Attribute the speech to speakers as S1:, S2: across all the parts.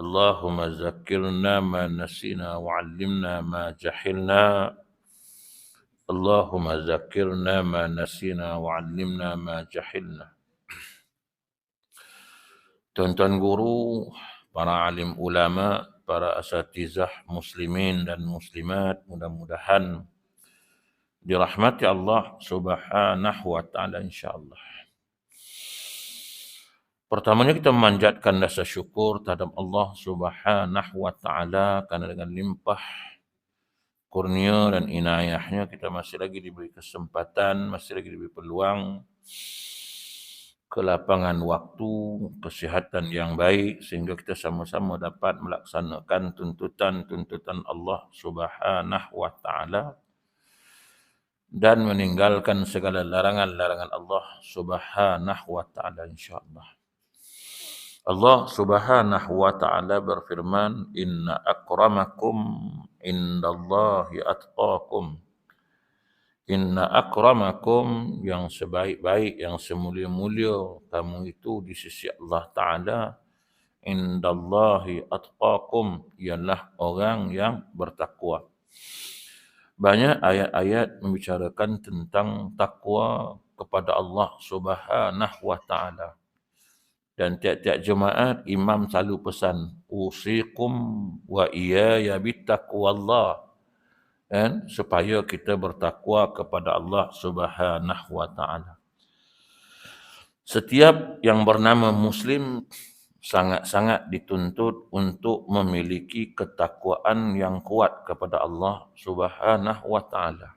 S1: اللهم ذكرنا ما نسينا وعلمنا ما جهلنا اللهم ذكرنا ما نسينا وعلمنا ما جهلنا. Tuan-tuan guru, para alim ulama, para asatizah muslimin dan muslimat, mudah-mudahan dirahmati Allah Subhanahu wa taala insyaallah. Pertamanya kita memanjatkan rasa syukur terhadap Allah Subhanahu wa taala karena dengan limpah kurnia dan inayahnya kita masih lagi diberi kesempatan, masih lagi diberi peluang, kelapangan waktu, kesihatan yang baik sehingga kita sama-sama dapat melaksanakan tuntutan-tuntutan Allah Subhanahu wa taala dan meninggalkan segala larangan-larangan Allah Subhanahu wa taala insyaallah. Allah Subhanahu wa taala berfirman, "Inna akramakum indallahi atqakum." Inna akramakum, yang sebaik-baik, yang semulia-mulia kamu itu di sisi Allah Ta'ala, indallahi atqakum, ialah orang yang bertakwa. Banyak ayat-ayat membicarakan tentang takwa kepada Allah Subhanahu wa Ta'ala. Dan tiap-tiap Jumaat imam selalu pesan, usikum wa iyaya bittaqwallah, dan supaya kita bertakwa kepada Allah Subhanahu wa taala. Setiap yang bernama muslim sangat-sangat dituntut untuk memiliki ketakwaan yang kuat kepada Allah Subhanahu wa taala.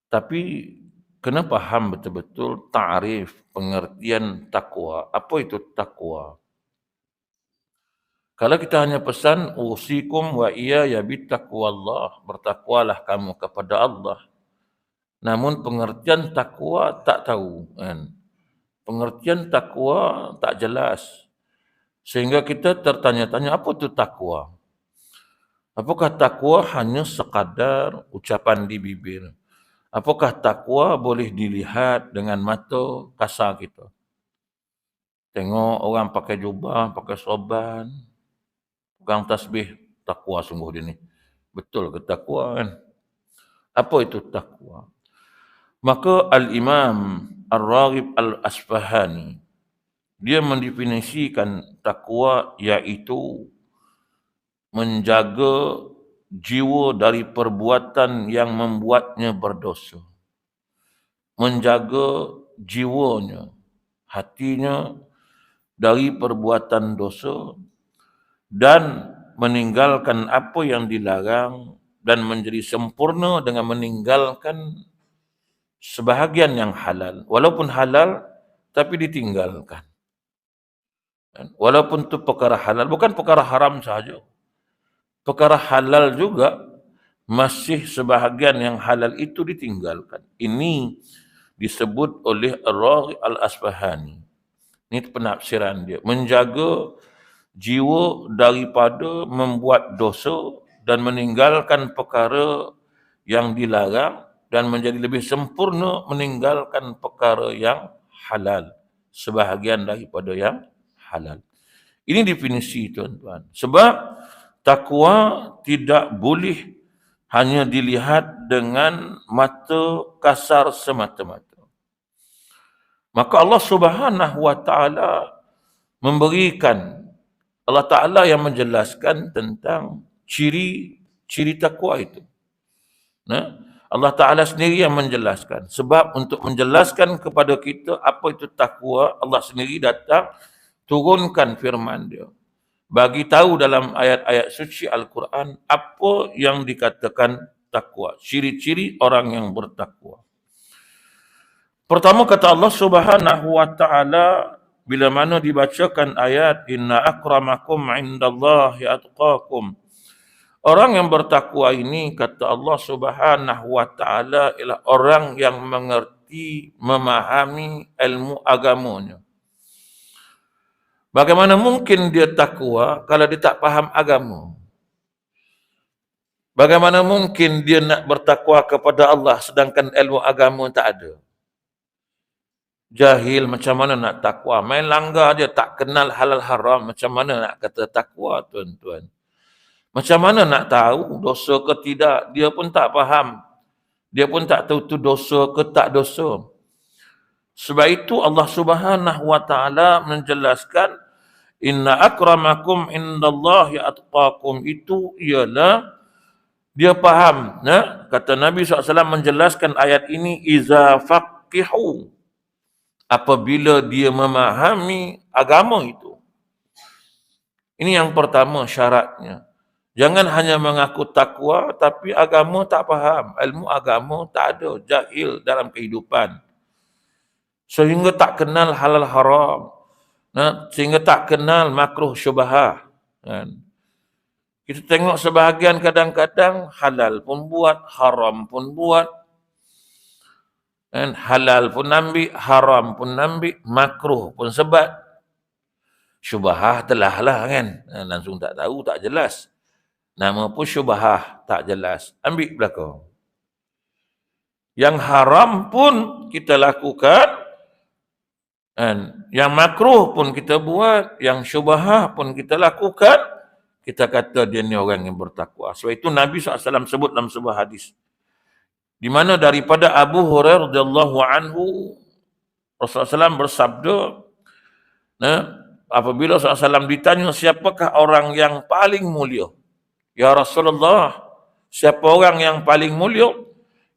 S1: Tapi kena faham betul-betul ta'rif, pengertian takwa. Apa itu takwa? Kalau kita hanya pesan usikum wa iyaya bittaqwallah, bertakwalah kamu kepada Allah. Namun pengertian takwa tak tahu kan. Pengertian takwa tak jelas. Sehingga kita tertanya-tanya apa itu takwa? Apakah takwa hanya sekadar ucapan di bibir? Apakah takwa boleh dilihat dengan mata kasar kita? Tengok orang pakai jubah, pakai sorban, pegang tasbih, takwa sungguh dia ni. Betul ke takwa kan? Apa itu takwa? Maka Al-Imam Ar-Raghib Al-Asfahani, dia mendefinisikan takwa iaitu menjaga jiwa dari perbuatan yang membuatnya berdosa. Menjaga jiwanya, hatinya dari perbuatan dosa dan meninggalkan apa yang dilarang dan menjadi sempurna dengan meninggalkan sebahagian yang halal. Walaupun halal, tapi ditinggalkan. Walaupun itu perkara halal, bukan perkara haram sahaja. Perkara halal juga masih sebahagian yang halal itu ditinggalkan. Ini disebut oleh Ar-Raghib Al-Asfahani. Ini penafsiran dia. Menjaga jiwa daripada membuat dosa dan meninggalkan perkara yang dilarang dan menjadi lebih sempurna meninggalkan perkara yang halal, sebahagian daripada yang halal. Ini definisi tuan-tuan. Sebab takwa tidak boleh hanya dilihat dengan mata kasar semata-mata. Maka Allah Subhanahu wa taala memberikan, Allah Ta'ala yang menjelaskan tentang ciri-ciri takwa itu. Nah, Allah Ta'ala sendiri yang menjelaskan. Sebab untuk menjelaskan kepada kita apa itu takwa, Allah sendiri datang turunkan firman dia. Bagi tahu dalam ayat-ayat suci Al-Quran apa yang dikatakan takwa. Ciri-ciri orang yang bertakwa. Pertama kata Allah Subhanahu wa taala, bila mana dibacakan ayat inna akramakum indallahi atqakum. Orang yang bertakwa ini kata Allah Subhanahu wa taala ialah orang yang mengerti, memahami ilmu agamanya. Bagaimana mungkin dia takwa kalau dia tak faham agama? Bagaimana mungkin dia nak bertakwa kepada Allah sedangkan ilmu agama tak ada? Jahil macam mana nak takwa? Main langgar dia, tak kenal halal haram. Macam mana nak kata takwa, tuan-tuan? Macam mana nak tahu dosa ke tidak? Dia pun tak faham. Dia pun tak tahu tu dosa ke tak dosa. Sebab itu Allah Subhanahu wa taala menjelaskan, inna akramakum indallahi atqakum, itu ialah dia faham. Kata Nabi SAW menjelaskan ayat ini, iza faqihu, apabila dia memahami agama itu. Ini yang pertama syaratnya. Jangan hanya mengaku takwa tapi agama tak faham. Ilmu agama tak ada, jahil dalam kehidupan. Sehingga tak kenal halal haram. Sehingga tak kenal makruh syubhah. Kita tengok sebahagian kadang-kadang halal pun buat, haram pun buat. Halal pun ambil, haram pun ambil, makruh pun sebat. Syubhah telah lah kan. Langsung tak tahu, tak jelas. Nama pun syubhah, tak jelas. Ambil belakang. Yang haram pun kita lakukan. Yang makruh pun kita buat. Yang syubhah pun kita lakukan. Kita kata dia ni orang yang bertakwa. Sebab itu Nabi SAW sebut dalam sebuah hadis. Di mana daripada Abu Hurairah radhiyallahu anhu, Rasulullah SAW bersabda, apabila Rasulullah SAW ditanya siapakah orang yang paling mulia? Ya Rasulullah, siapa orang yang paling mulia?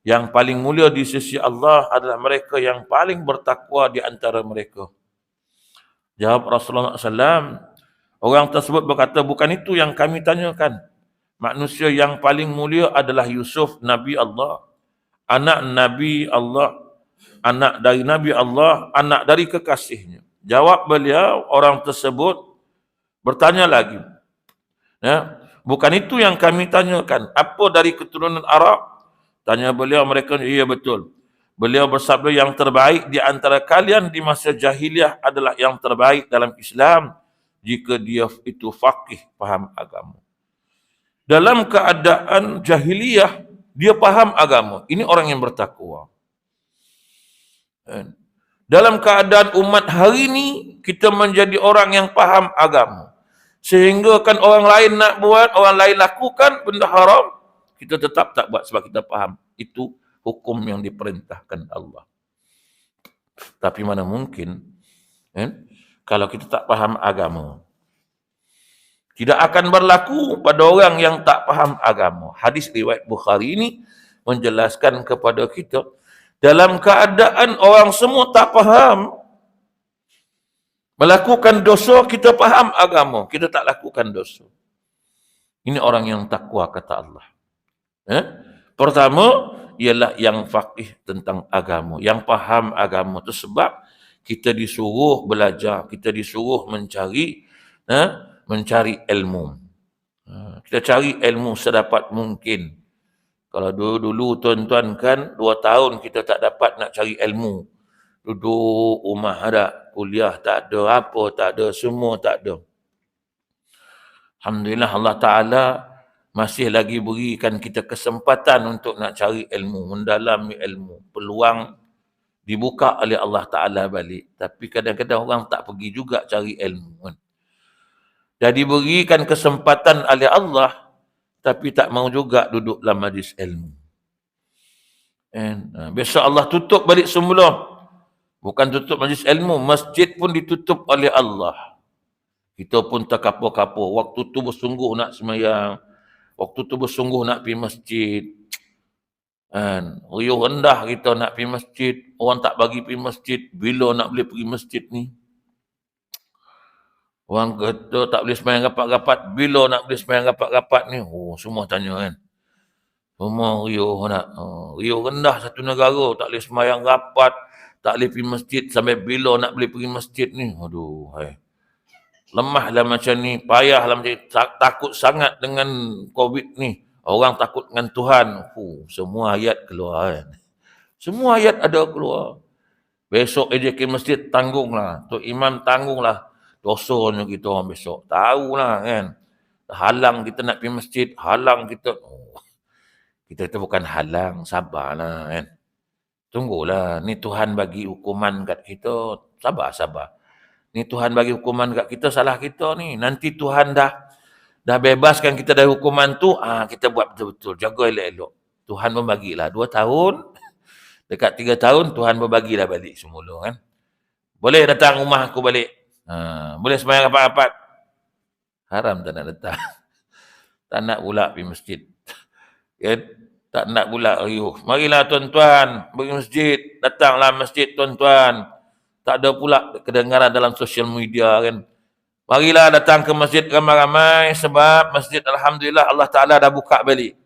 S1: Yang paling mulia di sisi Allah adalah mereka yang paling bertakwa di antara mereka. Jawab Rasulullah SAW, orang tersebut berkata, bukan itu yang kami tanyakan. Manusia yang paling mulia adalah Yusuf, Nabi Allah. Anak Nabi Allah, anak dari Nabi Allah, anak dari kekasihnya. Jawab beliau, orang tersebut bertanya lagi. Bukan itu yang kami tanyakan. Apa dari keturunan Arab? Tanya beliau, mereka, iya betul. Beliau bersabda, yang terbaik di antara kalian di masa jahiliah adalah yang terbaik dalam Islam jika dia itu faqih, faham agama. Dalam keadaan jahiliyah, dia faham agama. Ini orang yang bertakwa. Dalam keadaan umat hari ini, kita menjadi orang yang faham agama. Sehingga kan orang lain nak buat, orang lain lakukan benda haram, kita tetap tak buat sebab kita faham. Itu hukum yang diperintahkan Allah. Tapi mana mungkin, kalau kita tak faham agama. Tidak akan berlaku pada orang yang tak faham agama. Hadis riwayat Bukhari ini menjelaskan kepada kita, dalam keadaan orang semua tak faham, melakukan dosa, kita faham agama, kita tak lakukan dosa. Ini orang yang takwa, kata Allah. Pertama, ialah yang faqih tentang agama, yang faham agama. Itu sebab kita disuruh belajar, kita disuruh mencari ilmu. Kita cari ilmu sedapat mungkin. Kalau dulu tuan-tuan kan, 2 tahun kita tak dapat nak cari ilmu. Duduk rumah ada, kuliah tak ada, apa tak ada, semua tak ada. Alhamdulillah Allah Ta'ala masih lagi berikan kita kesempatan untuk nak cari ilmu, mendalami ilmu. Peluang dibuka oleh Allah Ta'ala balik. Tapi kadang-kadang orang tak pergi juga cari ilmu. Dah diberikan kesempatan oleh Allah, tapi tak mau juga duduk dalam majlis ilmu. Besok Allah tutup balik semula. Bukan tutup majlis ilmu, masjid pun ditutup oleh Allah. Kita pun terkapur-kapur. Waktu tu bersungguh nak semayang. Waktu tu bersungguh nak pergi masjid. Riuh rendah kita nak pergi masjid. Orang tak bagi pergi masjid. Bila nak boleh pergi masjid ni? Orang kata tak boleh semayang rapat-rapat. Bila nak boleh semayang rapat-rapat ni? Oh, semua tanya kan. Semua riuh nak. Riuh rendah satu negara. Tak boleh semayang rapat. Tak boleh pergi masjid. Sampai bila nak boleh pergi masjid ni? Aduh, lemahlah macam ni. Payahlah macam ni. Takut sangat dengan COVID ni. Orang takut dengan Tuhan. Semua ayat keluar kan. Semua ayat ada keluar. Besok AJK masjid tanggunglah. Tok Imam tanggunglah. Dosanya kita orang besok. Tahulah kan. Halang kita nak pergi masjid. Halang kita. Kita bukan halang. Sabarlah kan. Tunggulah, ni Tuhan bagi hukuman kat kita. Sabar. Ni Tuhan bagi hukuman kat kita, salah kita ni. Nanti Tuhan dah bebaskan kita dari hukuman tu, kita buat betul-betul, jaga elok-elok. Tuhan pun bagilah 2 tahun, dekat 3 tahun Tuhan pun bagilah balik semula kan. Boleh datang rumah aku balik. Boleh sembahyang rapat-rapat. Haram tak nak datang. Tak nak pula pergi masjid. Kan? Tak nak pula riuh. Marilah tuan-tuan pergi masjid, datanglah masjid tuan-tuan. Tak ada pula kedengaran dalam sosial media kan. Marilah datang ke masjid ramai-ramai sebab masjid alhamdulillah Allah Taala dah buka balik.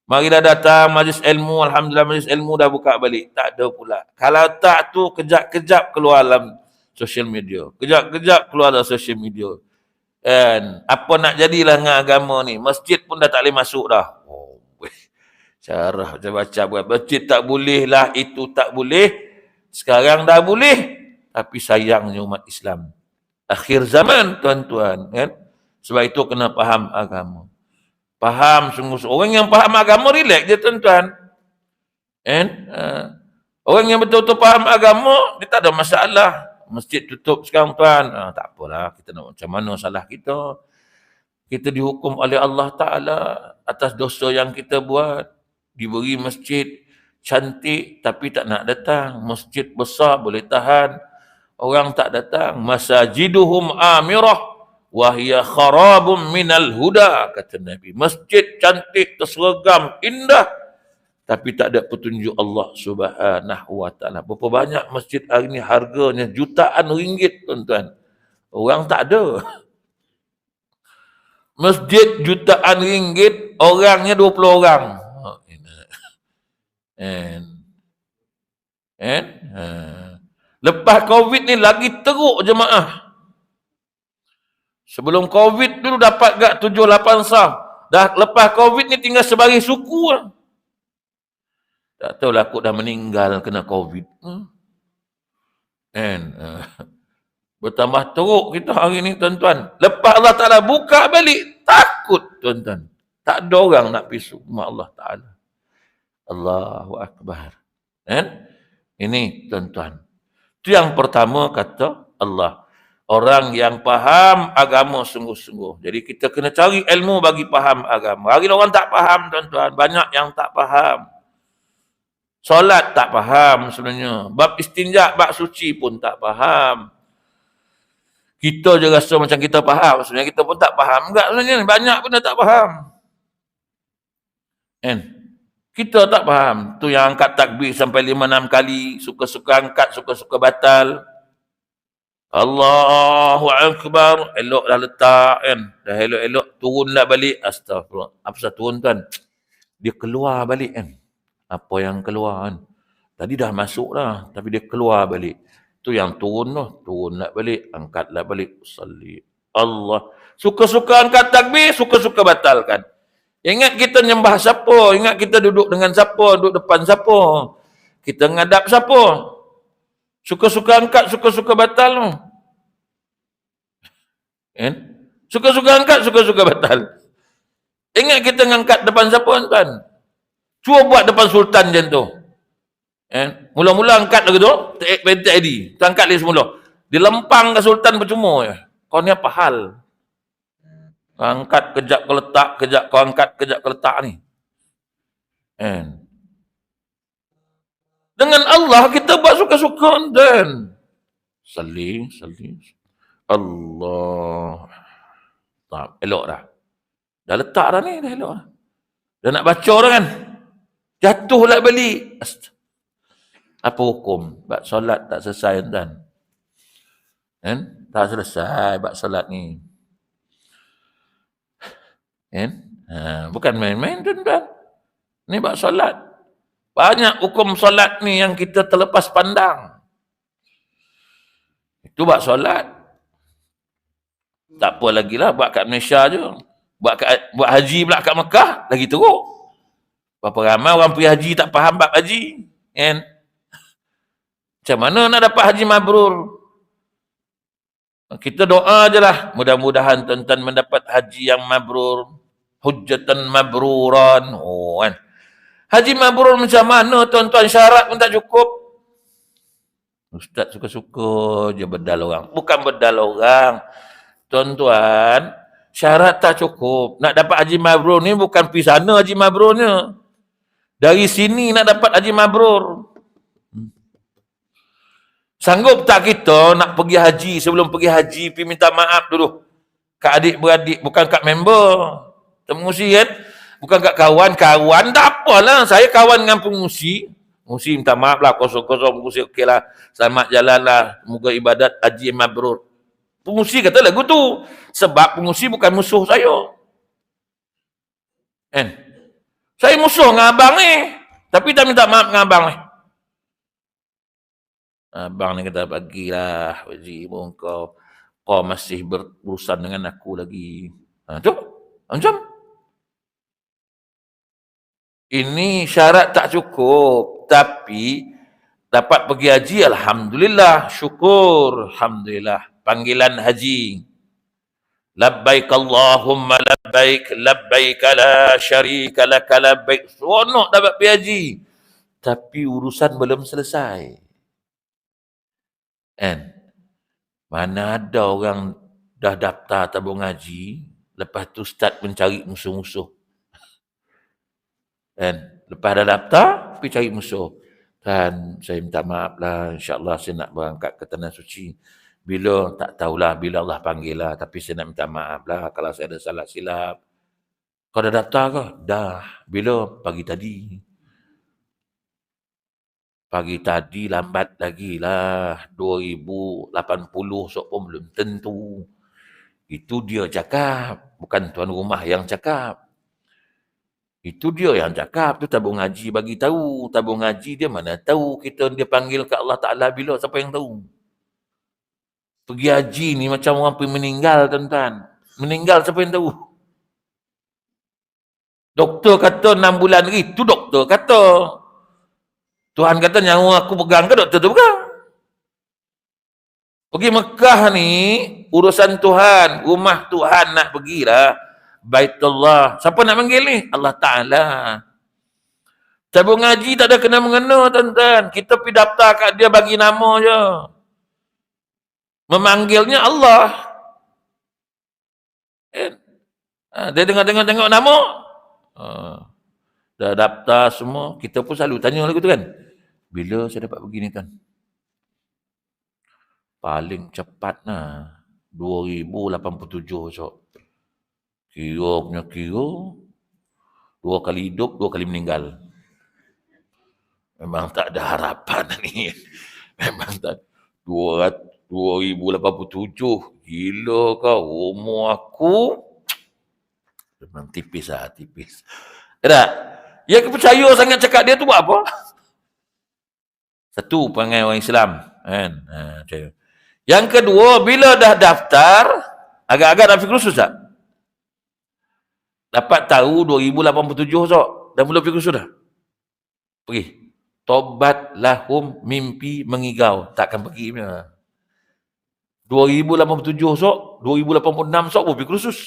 S1: Marilah datang majlis ilmu, alhamdulillah majlis ilmu dah buka balik. Tak ada pula. Kalau tak tu kejap-kejap keluar dalam sosial media. Kejap-kejap keluar dalam sosial media. Dan apa nak jadilah dengan agama ni? Masjid pun dah tak boleh masuk dah. Cara baca buat masjid tak boleh lah, itu tak boleh. Sekarang dah boleh. Tapi sayangnya umat Islam. Akhir zaman tuan-tuan kan. Sebab itu kena faham agama. Faham sungguh-sungguh. Orang yang faham agama relax je tuan-tuan. Kan? Orang yang betul-betul faham agama, dia tak ada masalah. Masjid tutup sekarang tuan. Tak apalah, kita nak macam mana salah kita. Kita dihukum oleh Allah Ta'ala atas dosa yang kita buat. Diberi masjid cantik tapi tak nak datang. Masjid besar boleh tahan. Orang tak datang. Masajiduhum amirah wahia kharabum minal huda, kata Nabi. Masjid cantik, terseragam, indah, tapi tak ada petunjuk Allah Subhanahu wa taala. Berapa banyak masjid hari ni harganya jutaan ringgit tuan-tuan. Orang tak ada. Masjid jutaan ringgit, orangnya 20 orang. Lepas Covid ni lagi teruk jemaah. Sebelum Covid dulu dapat gak 7-8 sah. Dah lepas Covid ni tinggal sebagai suku lah. Tak tahulah aku dah meninggal kena Covid. Bertambah teruk kita hari ni tuan-tuan. Lepas Allah Ta'ala buka balik, takut tuan-tuan. Tak ada orang nak pergi rumah Allah Ta'ala. Allahu Akbar. Ini tuan-tuan. Itu yang pertama kata Allah. Orang yang faham agama sungguh-sungguh. Jadi kita kena cari ilmu bagi faham agama. Hari ni orang tak faham tuan-tuan. Banyak yang tak faham. Solat tak faham sebenarnya. Bab istinja, bab suci pun tak faham. Kita je rasa macam kita faham. Sebenarnya kita pun tak faham. Enggak sebenarnya. Banyak pun dah tak faham. Kita tak faham. Tu yang angkat takbir sampai 5-6 kali. Suka-suka angkat, suka-suka batal. Allahu Akbar. Elok dah letak kan. Dah elok-elok turunlah balik. Astagfirullah. Apa sebab turun kan? Dia keluar balik kan. Apa yang keluar kan. Tadi dah masuk dah. Tapi dia keluar balik. Tu yang turun lah. Turunlah balik. Angkatlah balik. Salli. Allah. Suka-suka angkat takbir. Suka-suka batalkan. Ingat kita nyembah siapa. Ingat kita duduk dengan siapa. Duduk depan siapa. Kita ngadap siapa. Suka-suka angkat, suka-suka batal. Suka-suka angkat, suka-suka batal. Ingat kita ngangkat depan siapa tuan? Cuba buat depan sultan macam tu. Mula-mula angkat lagi tu, pentek ID. Kita angkat dia semula. Dia lempang ke sultan percuma je. Kau ni apa hal? Angkat kejap kau letak, kejap kau angkat, kejap kau letak ni. Dengan Allah kita buat suka-suka dan salli. Allah. Tak, elok dah. Dah letak dah ni, dah elok dah. Dah nak baca dah kan. Jatuhlah balik. Apa hukum? Bab solat tak selesai tuan. Tak selesai bab solat ni. Bukan main-main tuan-tuan. Ni bab solat. Banyak hukum solat ni yang kita terlepas pandang. Itu buat solat. Tak apa lagi lah buat kat Malaysia je. Buat haji pula kat Mekah, lagi teruk. Berapa ramai orang pergi haji tak faham bab haji. Macam mana nak dapat haji mabrur? Kita doa je lah. Mudah-mudahan tuan-tuan mendapat haji yang mabrur. Hujjatan mabruran. Haji mabrur macam mana tuan-tuan, syarat pun tak cukup. Ustaz suka-suka je bedal orang. Bukan bedal orang. Tuan-tuan, syarat tak cukup. Nak dapat haji mabrur ni bukan pergi sana haji mabrurnya. Dari sini nak dapat haji mabrur. Sanggup tak kita nak pergi haji, sebelum pergi haji pergi minta maaf dulu kat adik-beradik, bukan kat member. Pengusi kan? Bukan kat kawan-kawan, tak apalah. Saya kawan dengan pengusi. Pengusi minta maaf lah, kosong-kosong pengusi, okey lah. Selamat jalan lah. Moga ibadat haji mabrur. Pengusi kata lagu tu. Sebab pengusi bukan musuh saya. Kan? Saya musuh dengan abang ni. Tapi tak minta maaf dengan abang ni. Abang ni kata, bagilah Haji, kau masih berurusan dengan aku lagi. Tu, macam ini syarat tak cukup, tapi dapat pergi haji, alhamdulillah, syukur, alhamdulillah. Panggilan haji. Labbaik Allahumma labbaik, labbaik la syarika lak labbaik. Seronok dapat pergi haji. Tapi urusan belum selesai. Kan? Mana ada orang dah daftar tabung haji, lepas tu start mencari musuh-musuh. Kan? Lepas dah daftar, pergi cari musuh. Kan, saya minta maaf lah, insyaAllah saya nak berangkat ke Tanah Suci. Bila, tak tahulah, bila Allah panggil lah. Tapi saya nak minta maaf lah kalau saya ada salah silap. Kau dah daftar ke? Dah. Bila? Pagi tadi. Pagi tadi lambat lagi lah. 2080 sok pun belum tentu. Itu dia cakap. Bukan tuan rumah yang cakap. Itu dia yang cakap. Tu tabung haji bagi tahu. Tabung haji dia mana tahu kita dia panggil ke Allah Ta'ala bila. Siapa yang tahu? Pergi haji ni macam orang pergi meninggal, tuan-tuan. Meninggal siapa yang tahu? Doktor kata 6 bulan lagi. Tu doktor kata. Tuhan kata nyawa aku pegang ke doktor tu pegang. Pergi Mekah ni urusan Tuhan. Rumah Tuhan nak pergilah. Baitullah. Siapa nak panggil ni? Allah Ta'ala. Tabung haji tak ada kena-mengena, tuan-tuan. Kita pergi daftar kat dia bagi nama je. Memanggilnya Allah. Dia tengok nama. Dah daftar semua. Kita pun selalu tanya lagu tu kan. Bila saya dapat begini kan? Paling cepat lah. 2087 so. Kira punya kira. 2 kali hidup, 2 kali meninggal. Memang tak ada harapan ni. Memang tak. 2087. Gila kau. Umur aku. Memang tipis lah. Tipis. Tak? Yang percaya sangat cakap dia tu buat apa? Satu, perangai orang Islam. Kan? Yang kedua, bila dah daftar, agak-agak dah fikir khusus tak? Dapat tahu 2087 so. Dah mula fikir khusus dah? Pergi. Tobat lahum mimpi mengigau. Takkan pergi punya. 2087 sok, 2086 sok pun pergi kursus.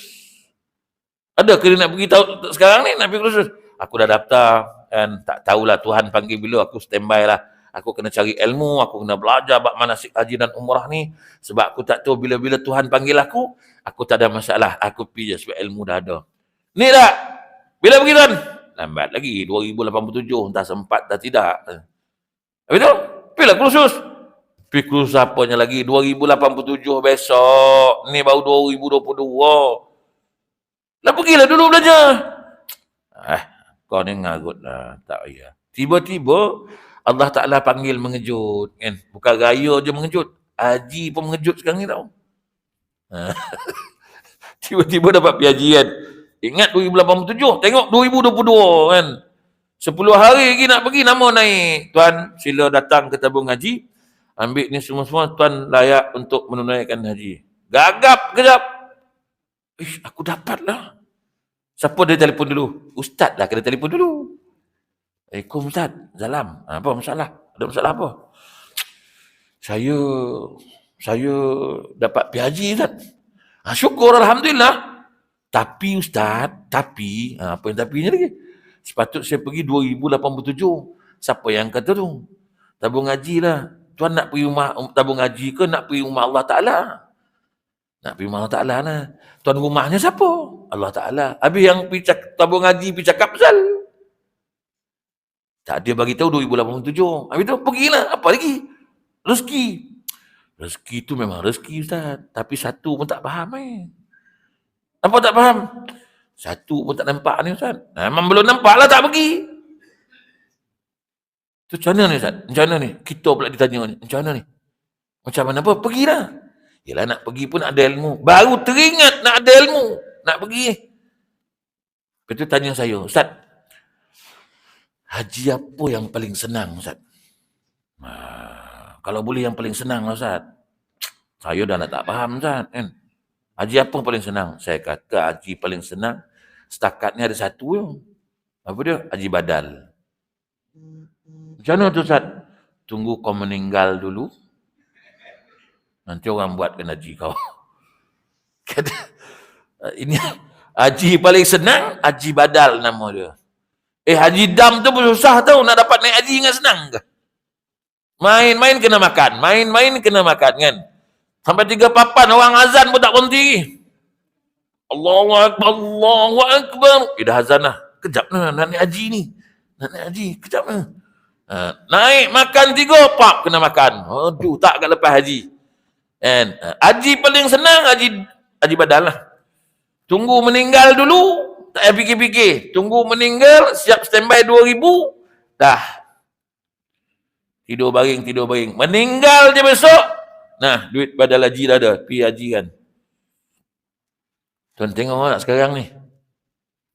S1: Ada ke dia nak pergi tahu sekarang ni nak pergi kursus? Aku dah daftar kan, tak tahulah Tuhan panggil bila, aku standby lah. Aku kena cari ilmu, aku kena belajar bab manasik haji dan umrah ni sebab aku tak tahu bila-bila Tuhan panggil aku tak ada masalah. Aku pergi je sebab ilmu dah ada. Ni tak? Bila pergi Tuan? Lambat lagi 2087, entah sempat dah tidak. Habis tu, pergilah kursus. Pergi kursus apanya lagi 2087 besok. Ni baru 2022. Lah pergilah dulu belajar. Kau ni ngarut lah. Tak payah. Tiba-tiba Allah Ta'ala panggil mengejut. Kan? Bukan raya je mengejut. Haji pun mengejut sekarang ni tau. Tiba-tiba dapat pergi haji kan. Ingat 2087. Tengok 2022 kan. 10 hari lagi nak pergi, nama naik. Tuan, sila datang ke tabung haji. Ambil ni semua-semua, Tuan layak untuk menunaikan haji. Gagap kejap. Aku dapat lah. Siapa dia telefon dulu? Ustaz lah kena telefon dulu. Assalamualaikum Ustaz. Salam. Apa masalah? Ada masalah apa? Saya dapat pergi haji Ustaz. Syukur Alhamdulillah. Tapi Ustaz, apa yang tapinya lagi? Sepatut saya pergi 2087. Siapa yang kata tu? Tabung haji lah. Tuan nak pergi rumah tabung haji ke nak pergi rumah Allah Ta'ala? Nak pergi rumah Allah Ta'ala lah. Tuan rumahnya siapa? Allah Ta'ala. Habis yang tabung haji pergi cakap pasal. Tak dia bagi tahu 2087. Habis tu pergilah. Apa lagi? Rezeki. Rezeki tu memang rezeki Ustaz. Tapi satu pun tak faham Apa tak faham? Satu pun tak nampak ni Ustaz. Memang belum nampak lah tak pergi. Tu macam mana ni Ustaz? Macam mana ni? Kita pula ditanya ni. Macam mana ni? Macam mana apa? Pergilah. Yelah nak pergi pun ada ilmu. Baru teringat nak ada ilmu. Nak pergi. Lepas tu tanya saya, Ustaz, haji apa yang paling senang Ustaz? Kalau boleh yang paling senang lah Ustaz. Saya dah nak tak faham Ustaz kan. Haji apa paling senang? Saya kata haji paling senang setakat ni ada satu je. Apa dia? Haji badal. Macam mana tu Ustaz? Tunggu kau meninggal dulu. Nanti orang buatkan haji kau. Kata, ini haji paling senang, haji badal nama dia. Haji dam tu pun susah tau nak dapat naik haji dengan senang ke? Main-main kena makan. Main-main kena makan kan? Sampai 3 papan orang azan pun tak berhenti. Allahu Akbar, Allahu Akbar. Dah azan lah. Kejap lah nak naik haji ni. Nak naik haji, kejap lah. Naik makan 3 pap kena makan. Aduh, tak kat lepas haji. And, haji paling senang, haji badal lah. Tunggu meninggal dulu, tak payah fikir-fikir. Tunggu meninggal, siap standby 2000, dah. Tidur baring. Meninggal je besok, nah, duit badal haji dah ada. Pergi haji kan. Tuan tengok tak sekarang ni.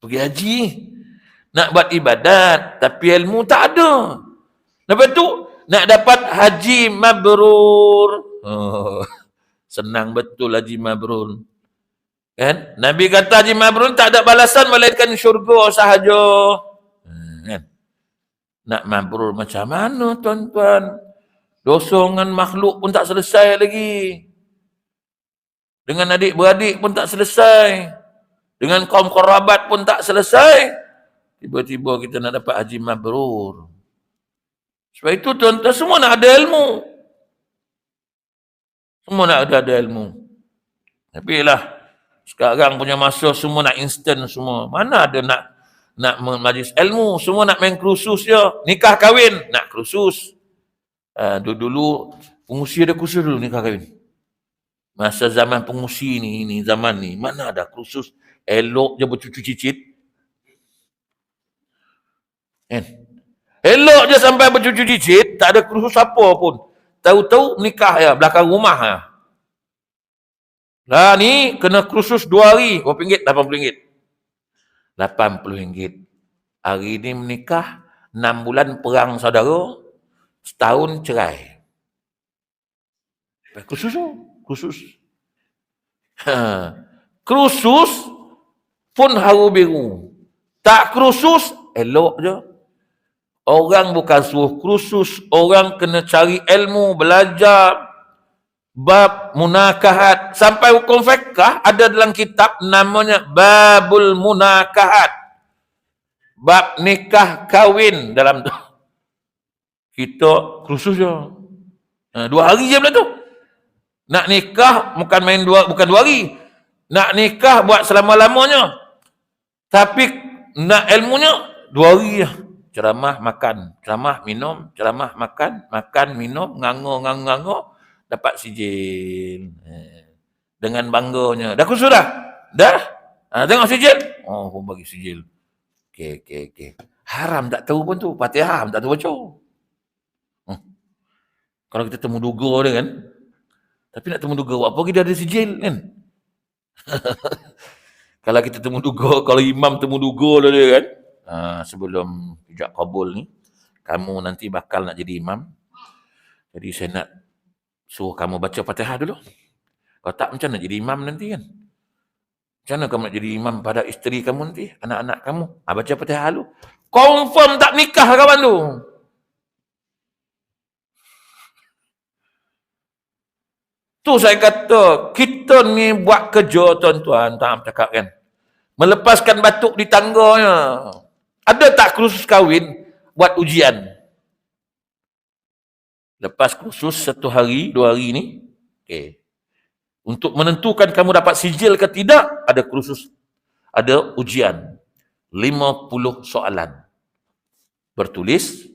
S1: Pergi haji. Nak buat ibadat, tapi ilmu tak ada. Lepas tu, nak dapat haji mabrur. Senang betul haji mabrur. Kan? Nabi kata haji mabrur tak ada balasan melainkan syurga sahaja. Kan? Nak mabrur macam mana tuan-tuan? Dosa dengan makhluk pun tak selesai lagi. Dengan adik-beradik pun tak selesai. Dengan kaum kerabat pun tak selesai. Tiba-tiba kita nak dapat haji mabrur. Sebab itu tuan-tuan semua nak ada ilmu. Semua nak ada ilmu. Tapi lah, sekarang punya masa semua nak instant semua. Mana ada nak majlis ilmu. Semua nak main kursus je. Nikah kahwin, nak kursus. Dulu pengusi ada kursus dulu nikah kahwin. Masa zaman pengusi ni zaman ni, mana ada kursus. Elok je bercucu cicit. Elok je sampai bercucu cicit, tak ada kursus apa pun. Tahu-tahu nikah ya, belakang rumah ya. Lah ni kena kursus 2 hari, berapa ringgit? RM80. RM80. Hari ni menikah, 6 bulan perang saudara, setahun cerai. Kursus tu, kursus. Kursus pun haru biru. Tak kursus, elok je. Orang bukan suruh kursus, orang kena cari ilmu, belajar bab munakahat. Sampai hukum fiqh ada dalam kitab namanya Babul Munakahat. Bab nikah kahwin dalam tu. Kita kursus je. 2 hari je pula tu. Nak nikah bukan main bukan 2 hari. Nak nikah buat selama-lamanya. Tapi nak ilmunya 2 hari je. Ceramah, makan. Ceramah, minum. Ceramah, makan. Makan, minum. Nganggur. Dapat sijil. Dengan bangganya. Dah kursus dah? Dah? Tengok sijil? Oh, pun bagi sijil. Okey. Haram tak tahu pun tu. Fatihah tak tahu baca. Kalau kita temu duga dia kan. Tapi nak temu duga, buat apa kita ada sijil kan? Kalau kita temu duga, kalau imam temu duga dia kan. Sebelum hijab kabul ni, kamu nanti bakal nak jadi imam. Jadi saya nak suruh kamu baca Fatihah dulu. Kalau tak macam nak jadi imam nanti kan? Macam mana kamu nak jadi imam pada isteri kamu nanti, anak-anak kamu? Baca Fatihah dulu. Confirm tak nikah kawan tu. Tu saya kata, kita ni buat kerja tuan-tuan, tak cakap kan. Melepaskan batuk di tangganya. Ada tak kursus kahwin buat ujian? Lepas kursus 1 hari, 2 hari ni, okay, untuk menentukan kamu dapat sijil ke tidak, ada kursus, ada ujian. 50 soalan. Bertulis,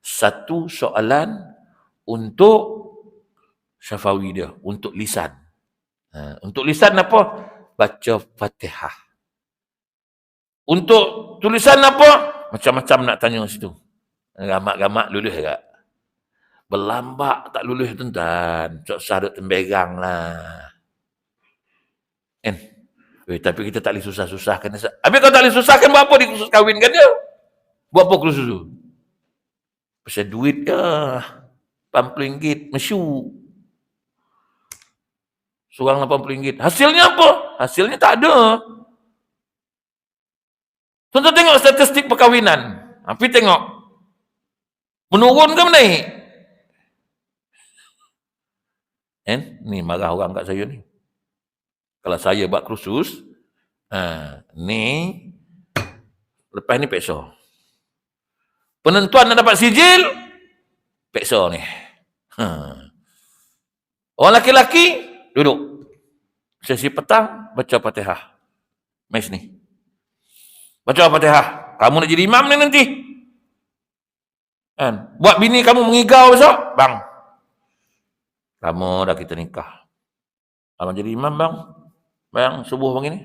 S1: 1 soalan untuk syafawi dia, untuk lisan. Untuk lisan apa? Baca Fatihah. Untuk tulisan apa? Macam-macam nak tanya situ. Gamak-gamak lulus tak? Berlambak tak lulus tuan-tuan. Cok sah duk temberang lah. Kan? Tapi kita tak boleh susah-susahkan. Habis kau tak boleh susahkan, buat apa di kursus kahwin kan dia? Buat apa kursus tu? Pasal duit ke? RM80 mesyu. Seorang RM80. Hasilnya apa? Hasilnya tak ada. Tuan-tuan tengok statistik perkahwinan. Tapi tengok. Menurun ke menaik? Ni marah orang kat saya ni. Kalau saya buat kursus, ni lepas ni peksa. Penentuan nak dapat sijil, peksa ni. Orang laki-laki duduk. Sesi petang baca Fatihah. Mai sini. Baca Fatihah. Kamu nak jadi imam ni nanti. Kan? Buat bini kamu mengigau besok, bang. Lama dah kita nikah. Abang jadi imam, bang. Bang, subuh pagi ni.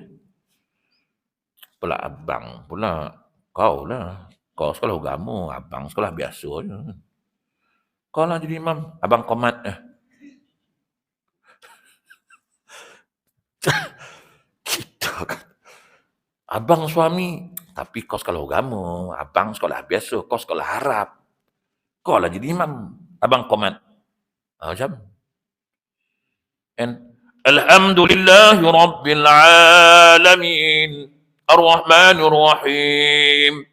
S1: Pula abang pula. Kau lah. Kau sekolah agama, abang sekolah biasa je. Kau lah jadi imam. Abang komat. Kita kan. Abang suami. Tapi kau sekolah agama. Abang sekolah biasa. Kau sekolah Arab. Kau lah jadi imam. Abang komat. Macam. Alhamdulillahi Rabbil Alamin. Ar-Rahmanir Rahim.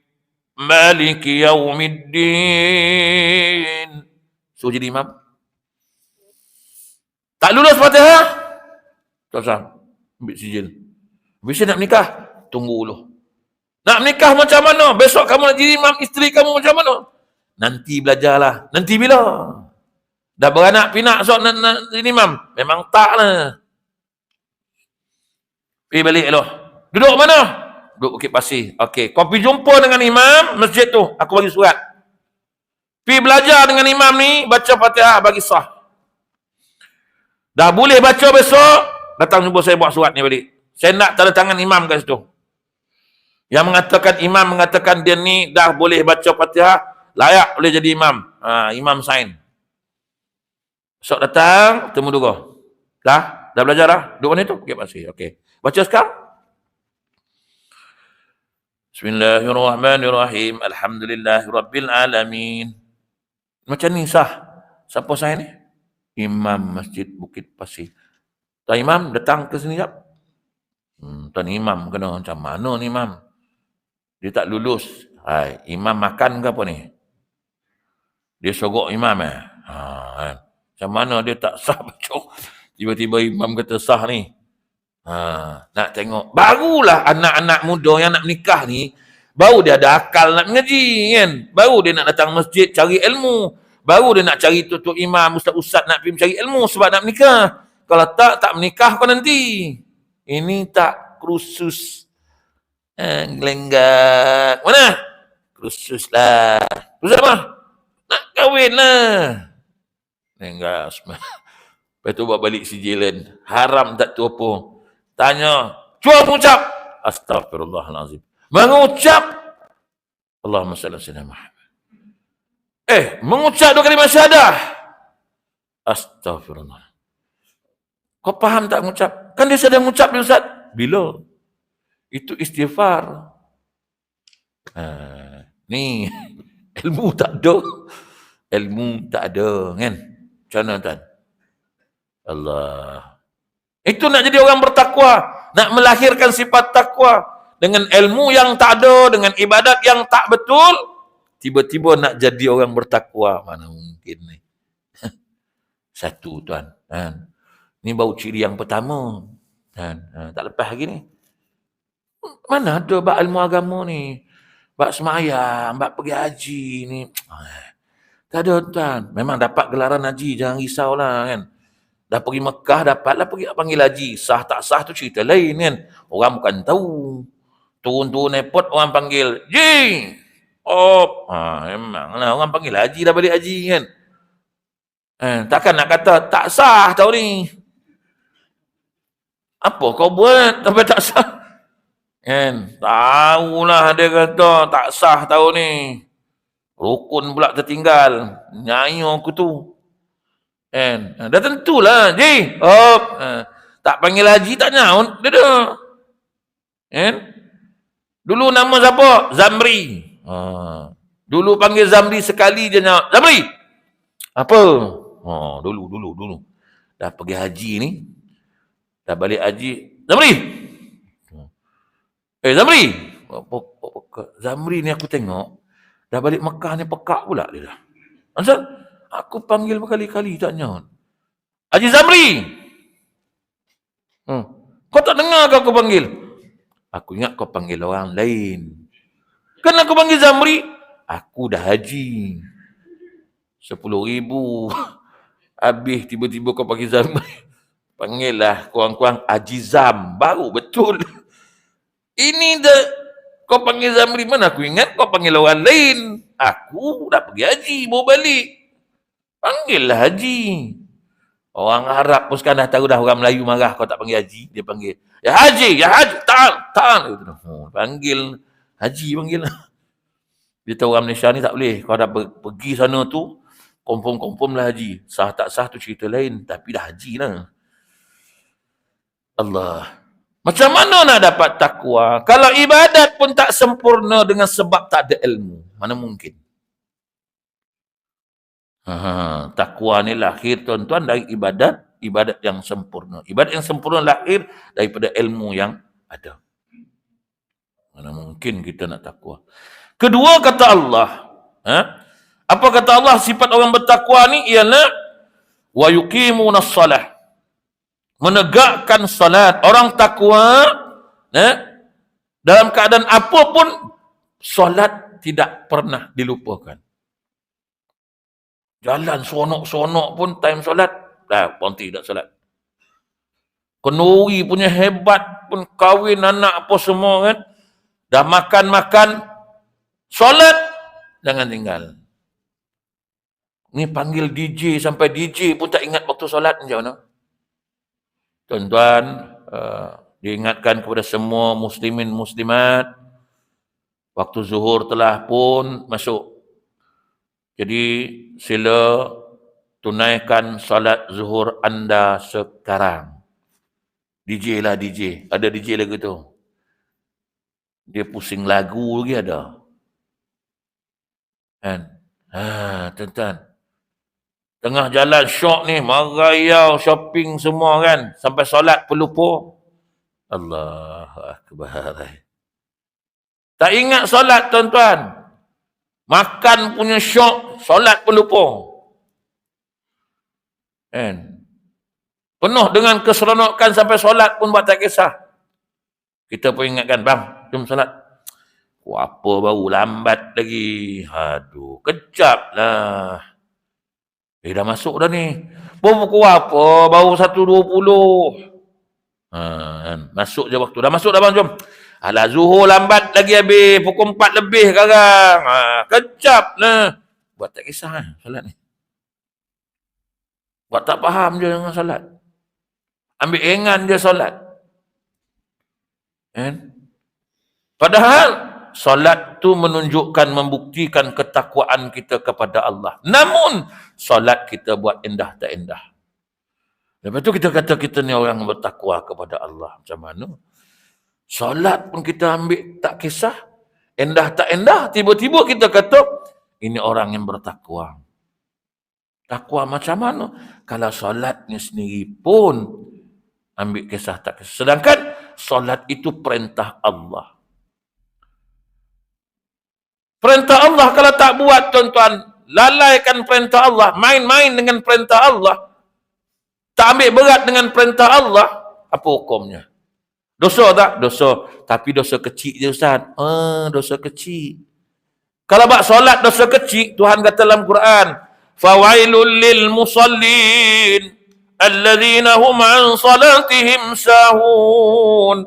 S1: Maliki Yaumiddin. So jadi imam. Tak lulus Fatihah? Tak usah. Ambil sijil. Bisa nak menikah? Tunggu dulu. Nak menikah macam mana? Besok kamu nak jadi imam, isteri kamu macam mana? Nanti belajarlah. Nanti bila? Dah beranak pinak sok nak jadi imam? Memang tak lah. Pergi balik dulu. Duduk mana? Duduk Bukit Pasir. Okey, kau pergi jumpa dengan imam masjid tu. Aku bagi surat. Pergi belajar dengan imam ni, baca Fatihah bagi sah. Dah boleh baca besok, datang jumpa saya buat surat ni balik. Saya nak tanda tangan imam kat situ. Yang mengatakan imam mengatakan dia ni dah boleh baca Fatihah, layak boleh jadi imam. Imam sign. Besok datang, temu dulu. Dah belajar dah? Duduk mana tu? Bukit Pasir. Okey. Baca sekarang. Bismillahirrahmanirrahim. Alhamdulillahirabbil alamin. Macam ni sah. Siapa sign ni? Imam Masjid Bukit Pasir. Tuan Imam datang ke sini jap. Tuan Imam kena macam mana ni Imam? Dia tak lulus. Imam makan ke apa ni? Dia sogok imam Macam mana dia tak sah baca? Tiba-tiba imam kata sah ni. Nak tengok. Barulah anak-anak muda yang nak menikah ni, baru dia ada akal nak mengaji kan. Baru dia nak datang masjid cari ilmu. Baru dia nak cari tutup imam, ustaz-ustaz nak pergi mencari ilmu sebab nak menikah. Kalau tak menikah kau nanti. Ini tak kursus. Gelenggak. Mana? Kursus lah. Kursus apa? Nak kahwin lah. Gelenggak semua. Lepas tu buat balik sijilan. Haram tak tu apa. Tanya. Cuba mengucap. Astaghfirullahalazim. Mengucap. Allahumma salli ala sayyidina Muhammad. Mengucap 2 kalimah syahadah. Astaghfirullah. Kau faham tak mengucap? Kan dia sedang mengucap ni Ustaz. Bila? Itu istighfar. Ni ilmu tak ada. Ilmu tak ada kan? Macam mana tuan? Allah. Itu nak jadi orang bertakwa, nak melahirkan sifat takwa dengan ilmu yang tak ada, dengan ibadat yang tak betul, tiba-tiba nak jadi orang bertakwa. Mana mungkin ni? Satu tuan. Ni baru ciri yang pertama. Tak lepas lagi ni. Mana ada bab ilmu agama ni? bak semayang, bak pergi haji ni. Tak ada tuan. Memang dapat gelaran haji, jangan risaulah kan. Dah pergi Mekah, dapatlah pergi panggil haji. Sah tak sah tu cerita lain kan. Orang bukan tahu. Turun-turun airport orang panggil, Ji! Oh, memanglah orang panggil haji dah balik haji kan. Takkan nak kata tak sah tahun ni. Apa kau buat sampai tak sah? Kan? Tahulah dia kata tak sah tahun ni. Rukun pula tertinggal. Nyanyi aku tu. Kan? Dah tentulah, Ji. Tak panggil haji tak nyaut dia dah. Kan? Dulu nama siapa? Zamri. Dulu panggil Zamri sekali je nyaut. Zamri. Apa? Dulu. Dah pergi haji ni. Dah balik haji. Zamri. Zamri. Zamri ni aku tengok. Dah balik Mekah ni pekak pula dia dah. Asal aku panggil berkali-kali tak nyaut. Haji Zamri. Kau tak dengar ke aku panggil? Aku ingat kau panggil orang lain. Kan aku panggil Zamri. Aku dah haji. 10,000. Habis tiba-tiba kau panggil Zamri. Panggil lah kurang-kurang Haji Zam. Baru betul. Ini dah kau panggil Zamri, mana aku ingat kau panggil orang lain. Aku dah pergi haji, bawa balik. Panggillah haji. Orang Arab pun sekarang dah tahu dah orang Melayu marah kau tak panggil haji. Dia panggil, ya haji, tak. Panggil haji, panggil. Dia tahu orang Malaysia ni tak boleh. Kau dah pergi sana tu, confirm lah haji. Sah tak sah tu cerita lain. Tapi dah haji lah. Allah. Macam mana nak dapat takwa? Kalau ibadat pun tak sempurna dengan sebab tak ada ilmu. Mana mungkin? Takwa ni lahir tuan-tuan dari ibadat yang sempurna. Ibadat yang sempurna lahir daripada ilmu yang ada. Mana mungkin kita nak takwa? Kedua kata Allah. Apa kata Allah sifat orang bertakwa ni ialah wa yuqimunas salah. Menegakkan salat. Orang takwa dalam keadaan apapun salat tidak pernah dilupakan. Jalan sonok-sonok pun time salat dah berhenti tak salat. Kenduri punya hebat pun kahwin anak apa semua kan. Dah makan salat jangan tinggal. Ni panggil DJ sampai DJ pun tak ingat waktu salat macam mana? Tuan-tuan, diingatkan kepada semua muslimin muslimat, waktu zuhur telah pun masuk. Jadi sila tunaikan salat zuhur anda sekarang. DJ lah DJ. Ada DJ lagu tu. Dia pusing lagu lagi ada. Kan? Tuan-tuan. Tengah jalan syok ni, merayau shopping semua kan. Sampai solat pun lupa. Allahu Akbar. Tak ingat solat tuan-tuan. Makan punya syok, solat pun lupa. Kan? Penuh dengan keseronokan sampai solat pun buat tak kisah. Kita pun ingatkan, bang, jom solat. Apa baru lambat lagi. Aduh, kejap lah. Dah masuk dah ni. Pukul apa? Baru 1.20. Masuk je waktu. Dah masuk dah bang, jom. Alah, zuhur lambat lagi habis. Pukul 4 lebih sekarang. Kejap lah. Buat tak kisah solat ni. Buat tak faham je dengan solat. Ambil ringan je solat. Padahal solat tu menunjukkan, membuktikan ketakwaan kita kepada Allah. Namun, solat kita buat indah tak indah. Lepas tu kita kata kita ni orang bertakwa kepada Allah. Macam mana? Solat pun kita ambil tak kisah. Indah tak indah. Tiba-tiba kita kata, ini orang yang bertakwa. Takwa macam mana? Kalau solatnya sendiri pun ambil kisah tak kisah. Sedangkan solat itu perintah Allah. Perintah Allah kalau tak buat tuan-tuan, lalaikan perintah Allah, main-main dengan perintah Allah, tak ambil berat dengan perintah Allah, apa hukumnya? Dosa tak? Dosa. Tapi dosa kecil je Ustaz. Dosa kecil. Kalau bak solat dosa kecil, Tuhan kata dalam Quran, fawailul lil musallin alladzina hum an salatihim sahun.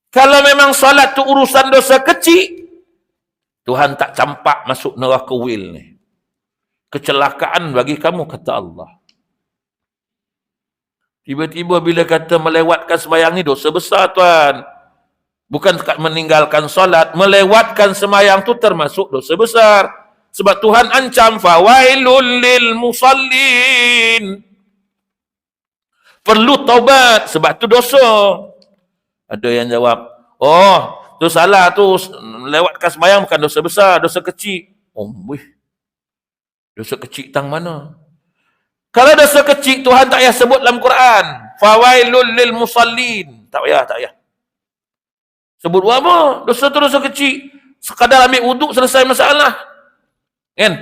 S1: Kalau memang solat tu urusan dosa kecil, Tuhan tak campak masuk neraka wil ni. Kecelakaan bagi kamu, kata Allah. Tiba-tiba bila kata melewatkan sembahyang ni dosa besar, Tuhan. Bukan sekat meninggalkan solat, melewatkan sembahyang tu termasuk dosa besar. Sebab Tuhan ancam, fawailul lil musallin. Perlu taubat, sebab tu dosa. Ada yang jawab, oh, tu salah tu, melewatkan sembahyang bukan dosa besar, dosa kecil. Oh, weh. Dosa kecil tang mana? Kalau dosa kecil, Tuhan tak payah sebut dalam Quran. Fawailul lil musallin. Tak payah, tak payah. Sebut apa? Dosa tu dosa kecil. Sekadar ambil wuduk selesai masalah. Kan?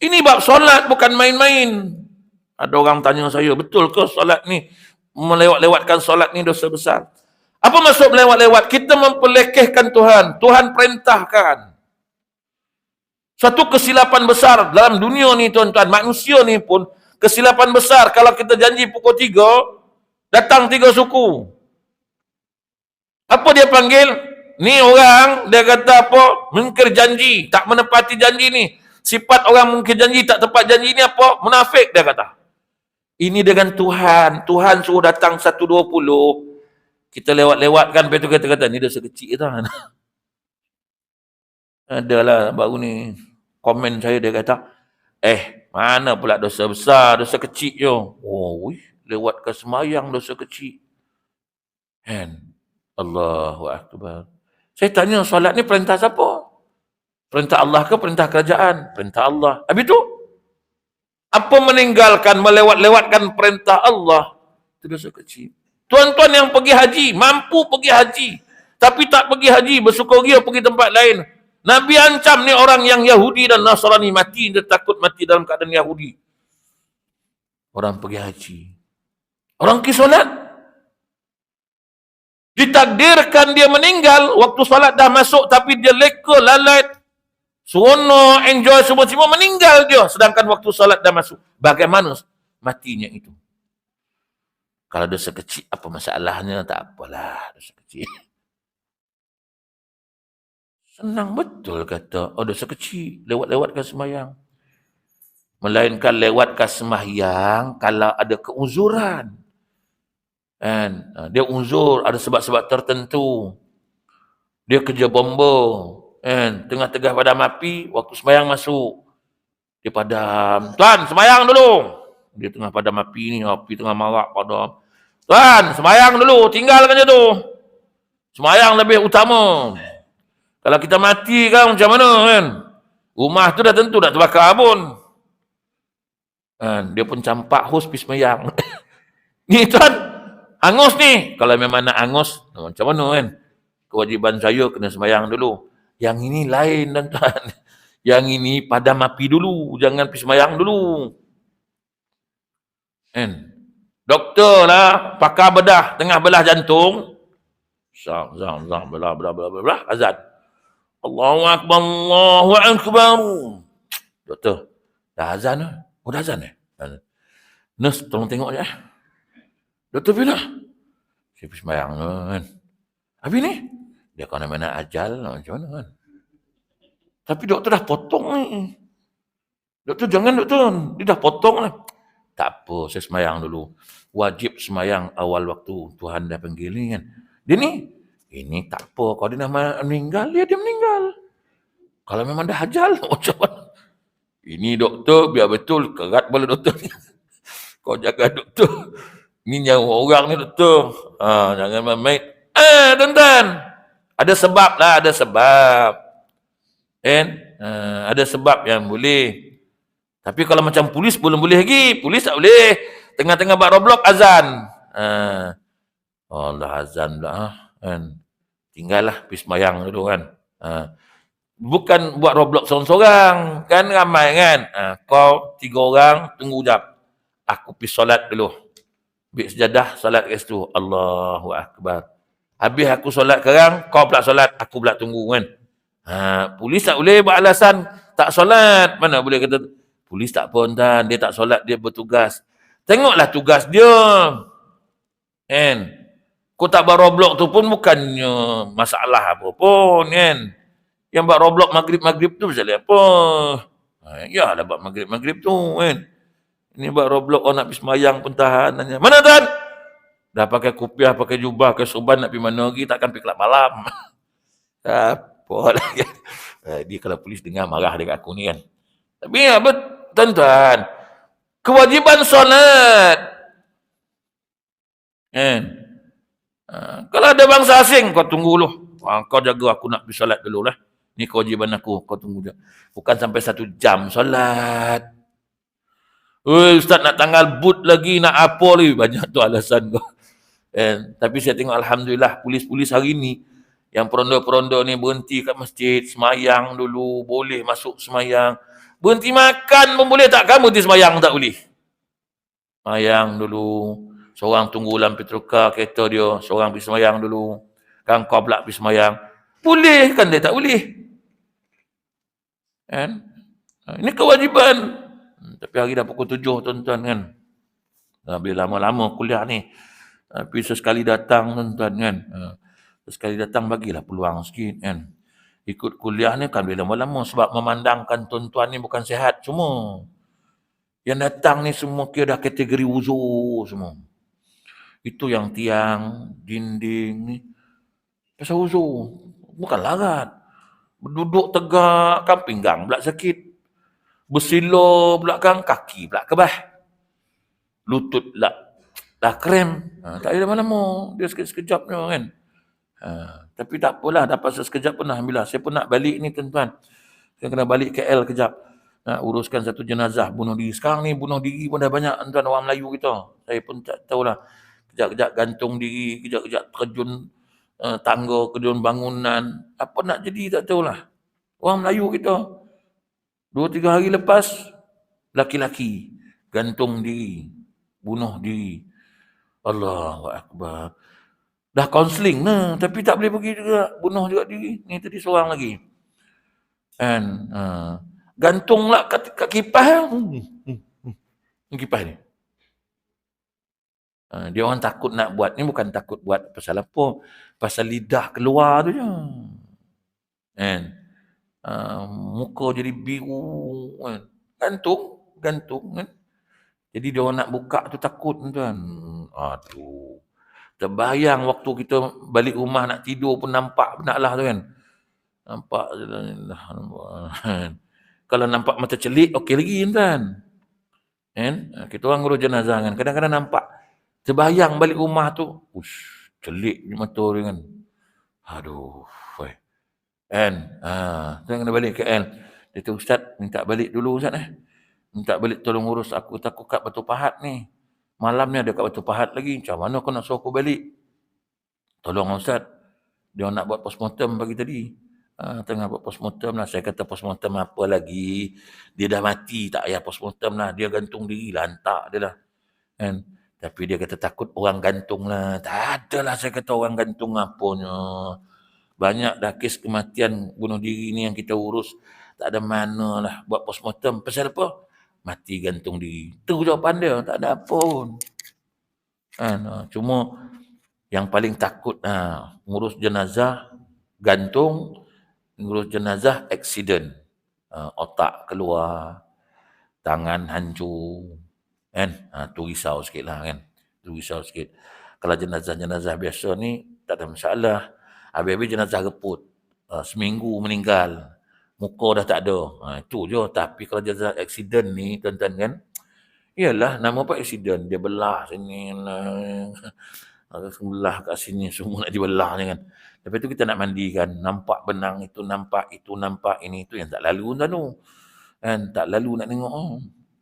S1: Ini bab solat bukan main-main. Ada orang tanya saya, betul ke solat ni? Melewat-lewatkan solat ni dosa besar. Apa maksud melewat-lewat? Kita memperlekehkan Tuhan. Tuhan perintahkan. Satu kesilapan besar dalam dunia ni, tuan-tuan. Manusia ni pun kesilapan besar. Kalau kita janji pukul 3, datang 3 suku. Apa dia panggil? Ni orang, dia kata apa? Mungkir janji, tak menepati janji ni. Sifat orang mungkir janji, tak tepat janji ni apa? Munafik, dia kata. Ini dengan Tuhan. Tuhan suruh datang 1.20. Kita lewat-lewatkan, lepas tu kita kata, ni dosa kecil Tuhan. Adalah baru ni, komen saya dia kata, mana pula dosa besar, dosa kecil je. Oh, lewat ke semayang dosa kecil. Kan? Allahu Akbar. Saya tanya, solat ni perintah siapa? Perintah Allah ke perintah kerajaan? Perintah Allah. Habis tu, apa meninggalkan, melewat-lewatkan perintah Allah? Itu dosa kecil. Tuan-tuan yang pergi haji, mampu pergi haji. Tapi tak pergi haji, bersukaria pergi tempat lain. Nabi ancam ni orang yang Yahudi dan Nasrani mati, dia takut mati dalam keadaan Yahudi. Orang pergi haji. Orang pergi solat. Ditakdirkan dia meninggal, waktu solat dah masuk tapi dia leka, lalai, seronok, enjoy semua meninggal dia. Sedangkan waktu solat dah masuk. Bagaimana matinya itu? Kalau dosa kecil, apa masalahnya? Tak apalah, dosa kecil. Senang betul kata, oh dosa kecil, lewat-lewatkan sembahyang. Melainkan lewatkan sembahyang kalau ada keuzuran. And, dia uzur, ada sebab-sebab tertentu. Dia kerja bomba. And, tengah-tengah padam api, waktu sembahyang masuk. Dia padam. Tuan, sembahyang dulu. Dia tengah padam api ni, api tengah marak padam. Tuan, sembahyang dulu, tinggalkan je tu. Sembahyang lebih utama. Kalau kita mati kan macam mana kan? Rumah tu dah tentu dah terbakar pun. And, dia pun campak hos pergi sembahyang. Ni tuan, angus ni. Kalau memang nak angus, macam mana kan? Kewajiban saya kena sembahyang dulu. Yang ini lain, tuan-tuan. Yang ini padam api dulu. Jangan pergi sembahyang dulu. Kan? Doktor lah, pakar bedah, tengah belah jantung. Zang, belah, azan. Allahu Akbar, Allahu Akbar. Doktor, dah azan lah. Oh, dah azan Nurse, tolong tengok je. Doktor bila? Saya pergi sembahyang kan. Habis ni? Dia kena mana ajal macam mana kan. Tapi doktor dah potong ni. Doktor jangan doktor. Dia dah potong lah. Tak apa, saya sembahyang dulu. Wajib sembahyang awal waktu Tuhan dah panggil ni kan. Dia ni, ini tak apa. Kalau dia dah meninggal, dia meninggal. Kalau memang dah ajal, macam mana? Ini doktor, biar betul. Kerat kepala doktor ni. Kau jaga doktor. Ni nyawa orang ni doktor. Jangan main-main. Tuan-tuan. Ada sebab lah, ada sebab. Ada sebab yang boleh. Tapi kalau macam polis belum boleh lagi. Polis tak boleh. Tengah-tengah buat Roblox azan. Allah azan pula. Tinggallah pergi sembahyang dulu kan. Bukan buat Roblox seorang-seorang. Kan ramai kan. Kau 3 orang tunggu jap. Aku pergi solat dulu. Ambil sejadah, solat kat situ. Allahu Akbar. Habis aku solat kerang, kau pula solat, aku pula tunggu kan. Polis tak boleh beralasan tak solat. Mana boleh kata polis tak apa tuan, dia tak solat, dia bertugas. Tengoklah tugas dia. Kan? Kau tak buat Roblox tu pun bukannya masalah apa pun kan. Yang buat Roblox maghrib-maghrib tu masalah apa? Ya lah buat maghrib-maghrib tu kan. Ini buat Roblox orang nak pergi semayang pun tahan. Mana tuan? Dah pakai kopiah, pakai jubah, pakai suban nak pergi mana lagi, takkan pergi kelab malam. Apa lah kan. Dia kalau polis dengar marah dekat aku ni kan. Tapi ya tuan-tuan, kewajiban solat. Kan? Kalau ada bangsa asing, kau tunggu dulu. Kau jaga aku nak pergi solat dulu lah. Ni kewajiban aku, kau tunggu je. Bukan sampai 1 jam solat. Ustaz nak tanggal boot lagi, nak apa lagi. Banyak tu alasan kau. Tapi saya tengok Alhamdulillah, polis-polis hari ni, yang peronda-peronda ni berhenti kat masjid, semayang dulu, boleh masuk semayang. Berhenti makan pun boleh tak? Kamu berhenti semayang tak boleh? Semayang dulu. Seorang tunggu dalam petroka kereta dia, seorang pergi semayang dulu. Kan kau pula pergi semayang. Boleh kan dia tak boleh? Kan? Ini kewajiban. Tapi hari dah pukul 7 tuan-tuan kan. Bila lama-lama kuliah ni. Tapi sesekali datang tuan-tuan kan. Sesekali datang bagilah peluang sikit kan. Ikut kuliah ni kan bila lama-lama sebab memandangkan tuan-tuan ni bukan sihat semua. Yang datang ni semua kira dah kategori uzur semua. Itu yang tiang, dinding ni. Pasal uzur. Bukan larat. Berduduk tegak kan pinggang pula sakit. Bersila belakang kaki pula kebah. Lutut pula dah krem. Tak ada lama-lama. Dia sekejap-sekejapnya kan. Tapi tak apalah, dapat sekejap pun Alhamdulillah. Saya pun nak balik ni tuan-tuan. Saya kena balik KL kejap. Nak uruskan satu jenazah bunuh diri. Sekarang ni bunuh diri pun dah banyak tuan orang Melayu kita. Saya pun tak tahulah. Kejap-kejap gantung diri, kejap-kejap terjun tangga, terjun bangunan. Apa nak jadi tak tahulah. Orang Melayu kita. 2-3 hari lepas, laki-laki gantung diri, bunuh diri. Allahu Akbar. Dah kaunseling lah, tapi tak boleh pergi juga. Bunuh juga diri. Ni tadi seorang lagi. And gantunglah kat kipas. Kipas ni. Dia orang takut nak buat. Ni bukan takut buat pasal apa. Pasal lidah keluar tu je. And muka jadi biru. Gantung kan. Jadi dia orang nak buka tu takut tuan. Aduh. Terbayang waktu kita balik rumah nak tidur pun nampak benaklah tu kan. Nampak je lah. Kalau nampak mata celik, okey lagi tuan. Kan? Kita orang urus jenazah kan. Kadang-kadang nampak. Terbayang balik rumah tu. Celik di mata dia kan. Aduh. Kan? Saya kena balik KL. Dia tu Ustaz, minta balik dulu Ustaz Minta balik tolong urus aku kat Batu Pahat ni. Malam ni ada kat Batu Pahat lagi. Macam mana kau nak suruh aku balik? Tolong Ustaz. Dia nak buat postmortem pagi tadi. Tengah buat postmortem lah. Saya kata postmortem apa lagi? Dia dah mati. Tak payah postmortem lah. Dia gantung diri. Lantak dia lah. Kan? Tapi dia kata takut orang gantung lah. Tak ada lah saya kata orang gantung apanya. Banyak dah kes kematian bunuh diri ni yang kita urus. Tak ada mana lah buat postmortem. Pasal apa? Mati gantung diri. Itu jawapan dia. Tak ada apa pun. Cuma yang paling takut ngurus jenazah gantung, ngurus jenazah accident. Otak keluar, tangan hancur. Kan? Tu risau sikit lah kan. Tu risau sikit. Kalau jenazah-jenazah biasa ni tak ada masalah. Habis-habis jenazah reput. Seminggu meninggal. Muka dah tak ada. Itu je. Tapi kalau jenazah accident ni, tuan-tuan kan, iyalah, nama apa accident? Dia belah sini. Belah kat sini. Semua nak dibelah ni kan. Lepas tu kita nak mandikan. Nampak benang itu, nampak ini. Itu yang tak lalu tuan tu. Kan? Tak lalu nak tengok.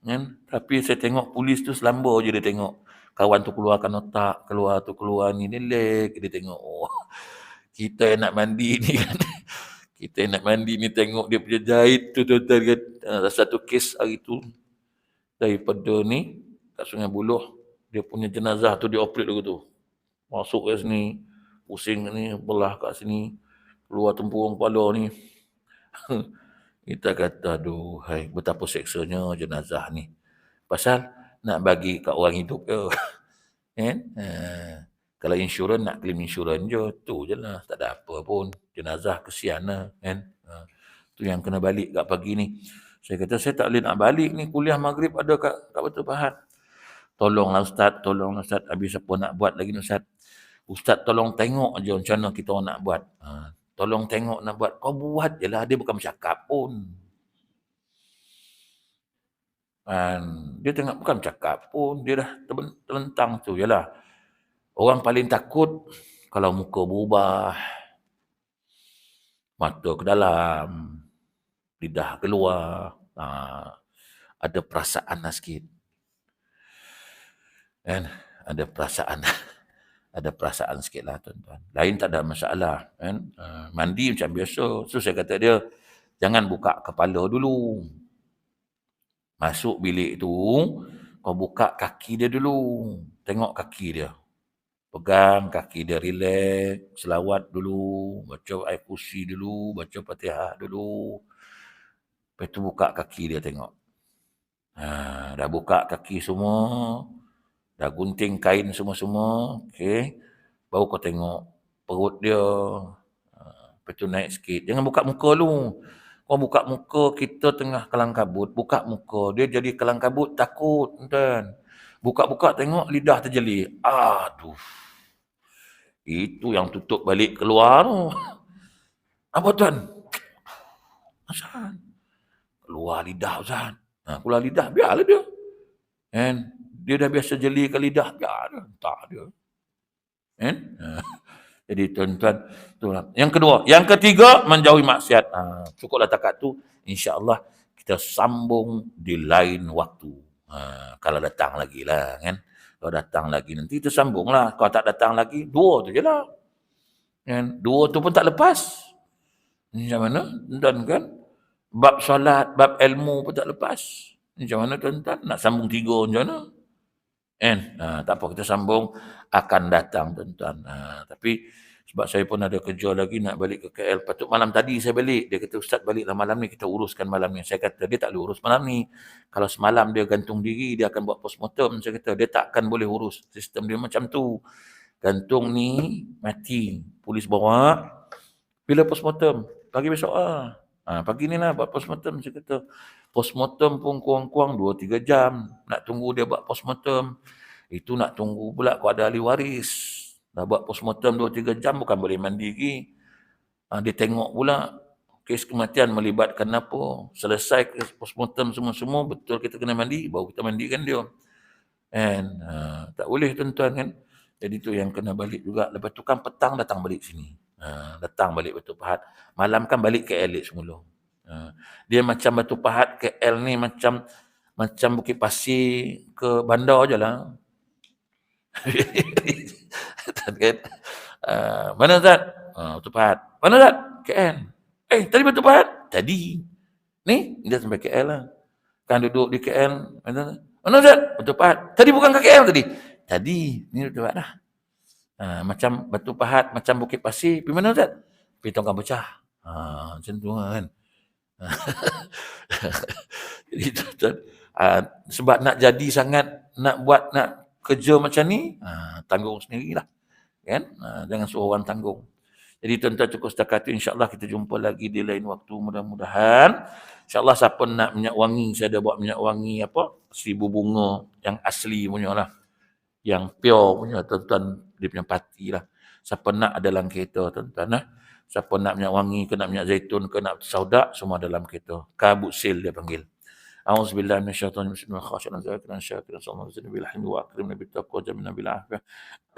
S1: Kan? Tapi saya tengok polis tu selamba je dia tengok. Kawan tu keluarkan otak. Keluar ni. Dia leg. Dia tengok. Kita yang nak mandi ni kan. Kita yang nak mandi ni tengok dia punya jahit tu tuan-tuan kan. Satu kes hari tu daripada ni kat Sungai Buloh, dia punya jenazah tu dia operate dulu tu. Masuk kat sini, pusing ni, belah kat sini, keluar tempurung kepala ni. Kita kata, aduhai, betapa seksanya jenazah ni. Pasal nak bagi kat orang hidup je. Kan? Kalau insurans nak claim insurans je, tu je lah. Tak ada apa pun. Jenazah kesian lah. Kan? Tu yang kena balik kat pagi ni. Saya kata, saya tak boleh nak balik ni. Kuliah maghrib ada kat Batu Pahat. Tolonglah Ustaz. Habis apa nak buat lagi ni Ustaz? Ustaz tolong tengok je macam mana kita orang nak buat. Tolong tengok nak buat. Kau buat je lah. Dia bukan bercakap pun. Dia tengok bukan bercakap pun. Dia dah terlentang tu. Yalah. Orang paling takut kalau muka berubah. Mata ke dalam. Lidah keluar. Ada perasaan lah sikit. Kan? Ada perasaan. Ada perasaan sikit lah tuan-tuan. Lain tak ada masalah. Kan? Mandi macam biasa. So saya kata dia, jangan buka kepala dulu. Masuk bilik tu, kau buka kaki dia dulu. Tengok kaki dia. Pegang kaki dia, relax. Selawat dulu. Baca ayat kursi dulu. Baca Fatihah dulu. Lepas tu buka kaki dia tengok. Dah buka kaki semua. Dah gunting kain semua-semua. Okay. Baru kau tengok perut dia. Lepas tu naik sikit. Jangan buka muka dulu. Kau buka muka, kita tengah kelang kabut. Buka muka. Dia jadi kelang kabut, takut. Kan? Buka-buka tengok lidah terjeli. Aduh. Itu yang tutup balik keluar tu. Apa tuan? Ustaz. Keluar lidah Ustaz. Keluar lidah, biarlah dia. Kan? Dia dah biasa jeli ke lidah, biar dia. Tak dia. Kan? Jadi tuan-tuan, itulah. Yang kedua. Yang ketiga, menjauhi maksiat. Cukuplah takat tu. InsyaAllah kita sambung di lain waktu. Kalau datang lagi lah. Kan? Kalau datang lagi nanti kita sambung lah. Kalau tak datang lagi, 2 tu je lah. Kan? 2 tu pun tak lepas. Macam mana? Dan kan? Bab solat, bab ilmu pun tak lepas. Macam mana tuan-tuan? Nak sambung 3 macam mana? Kan? Tak apa, kita sambung akan datang tuan-tuan. Tapi sebab saya pun ada kerja lagi nak balik ke KL. Patut malam tadi saya balik. Dia kata, Ustaz baliklah malam ni, kita uruskan malam ni. Saya kata, dia tak boleh urus malam ni. Kalau semalam dia gantung diri, dia akan buat postmortem. Saya kata, dia takkan boleh urus. Sistem dia macam tu. Gantung ni, mati. Polis bawa. Bila postmortem? Pagi besok lah. Pagi ni lah buat postmortem. Saya kata, postmortem pun kurang-kurang 2-3 jam. Nak tunggu dia buat postmortem. Itu nak tunggu pula kalau ada ahli waris. Dah buat postmortem 2-3 jam bukan boleh mandi lagi. Dia tengok pula kes kematian melibatkan apa. Selesai kes postmortem semua-semua, betul kita kena mandi, baru kita mandikan dia. And, tak boleh tuan-tuan kan. Jadi tu yang kena balik juga. Lepas tu kan petang datang balik sini. Datang balik Batu Pahat. Malam kan balik KL semula. Dia macam Batu Pahat KL ni macam Bukit Pasir ke bandar je lah. Kan? Mana Ustaz? Batu Pahat. Mana Ustaz? KL. Tadi Batu Pahat? Tadi. Ni, dia sampai KL lah. Kan duduk di KL. Mana Ustaz? Batu Pahat. Tadi bukan ke KL tadi? Tadi. Ni Batu Pahat dah. Macam Batu Pahat, macam Bukit Pasir. Pergi mana Ustaz? Pergi Tongkang Pecah. Macam tu kan. Jadi tuan-tuan, sebab nak jadi sangat, nak buat, nak kerja macam ni, tanggung sendirilah. Kan? Jangan suruh orang tanggung. Jadi tuan-tuan cukup setakat itu. InsyaAllah kita jumpa lagi di lain waktu. Mudah-mudahan. InsyaAllah siapa nak minyak wangi, saya ada buat minyak wangi 1000 bunga yang asli punya lah. Yang pure punya tuan-tuan, dia punya pati lah. Siapa nak ada dalam kereta tuan-tuan. Siapa nak minyak wangi ke, nak minyak zaitun ke, nak saudak, semua dalam kereta. Kabut sil dia panggil. A'udzubillahi minasyaitonir rajim. Khashi'an zakiran syakiran sallallahu alaihi wa sallam wa akrimna bit taqwa jamina bil afiyah.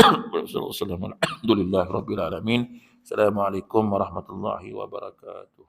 S1: Alhamdulillah rabbil alamin. Assalamualaikum warahmatullahi wabarakatuh.